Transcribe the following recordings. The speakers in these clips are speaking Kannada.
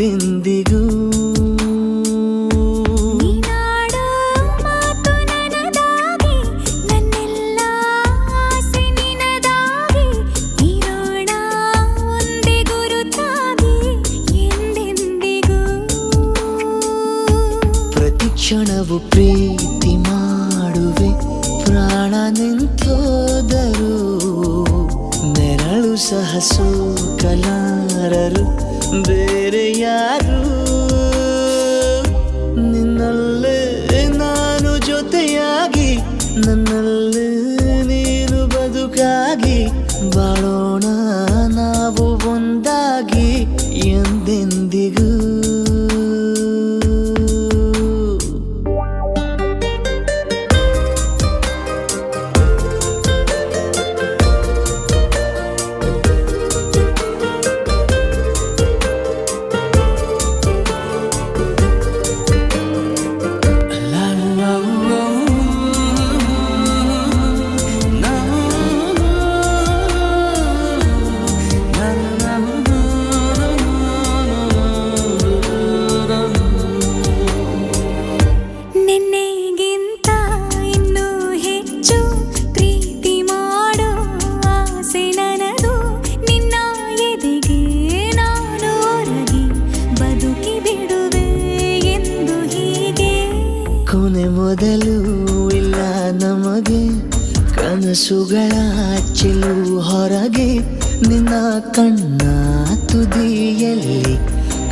ಎಂದೆಂದಿಗೂ. ಕ್ಷಣವು ಪ್ರೀತಿ ಮಾಡುವೆ ಪ್ರಾಣ ನಿಂತೋದರು, ನೆರಳು ಸಹ ಸೋಕಲಾರರು ಬೇರೆ ಯಾರು. ನಿನ್ನಲ್ಲೇ ನಾನು ಜೊತೆಯಾಗಿ, ನನ್ನಲ್ಲೇ ನೀನು ಬದುಕಾಗಿ, ಬಾಳೋಣ ನಾವು ಒಂದಾಗಿ ಎಂದೆಂದಿಗೂ. ಕೊನೆ ಮೊದಲು ಇಲ್ಲ ನಮಗೆ, ಕನಸುಗಳ ಚೆಲು ಹೊರಗೆ, ನಿನ್ನ ಕಣ್ಣ ತುದಿಯಲ್ಲಿ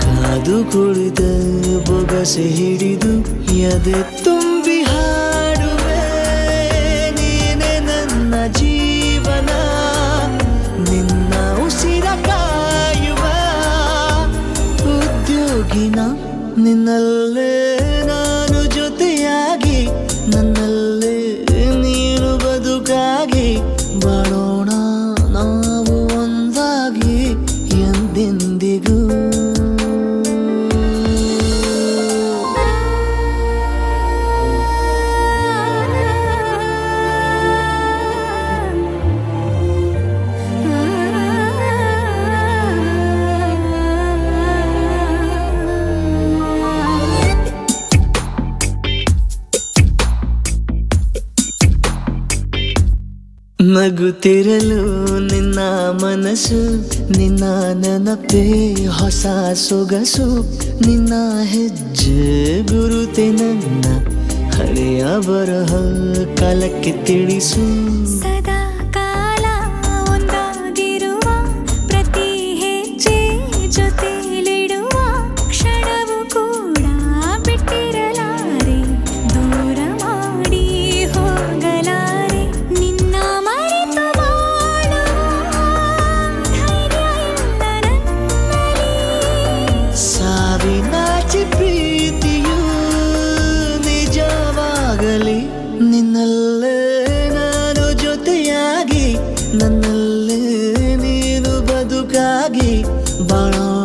ಕಾದು ಕುಳಿತ ಬೊಗಸೆ ಹಿಡಿದು ಎದೆ ತುಂಬಿ ಹಾಡುವೆ. ನೀನೆ ನನ್ನ ಜೀವನ, ನಿನ್ನ ಉಸಿರ ಕಾಯುವ ಉದ್ಯೋಗಿನ, ನಿನ್ನಲ್ಲೇ ನಾನು ಜೊತೆಯಾಗಿ, ನನ್ನಲ್ಲೇ ನೀನು ಬದುಕಾಗಿ, ಬಾಳೋಣ ನಾವು ಒಂದಾಗಿ ಎಂದೆಂದಿಗೂ. ನಗುತ್ತಿರಲು ನಿನ್ನ ಮನಸ್ಸು, ನಿನ್ನ ನೆನಪೇ ಹೊಸ ಸೊಗಸು, ನಿನ್ನ ಹೆಜ್ಜೆ ಗುರುತೆ ನನ್ನ ಹಳೆಯ ಬರಹ ಕಾಲಕ್ಕೆ ತಿಳಿಸು. ಸದಾ ಕಾಲ ಒಂದಾಗಿರುವ ಪ್ರತಿ ಹೆಜ್ಜೆ ಜೊತೆಲಿಡುವ ಕ್ಷಣವು ಕೂಡ ಬಿಟ್ಟಿರಲಾರೆ, ದೂರ ಮಾಡಿ ಹೋಗಲಾರೆ. ನಿನ್ನ ಮರೆತು ಬಾಳುವ ಧೈರ್ಯ ಇಲ್ಲ ನನ್ನಲ್ಲಿ, ಸಾವಿನಾಚೆ ಪ್ರೀತಿಯು ನಿಜವಾಗಲಿ, ನಿನ್ನಲ್ಲೇ ನಾನು ಜೊತೆಯಾಗಿ, ನನ್ನಲ್ಲೇ ನೀನು ಬದುಕಾಗಿ, ಬಾಳೋಣ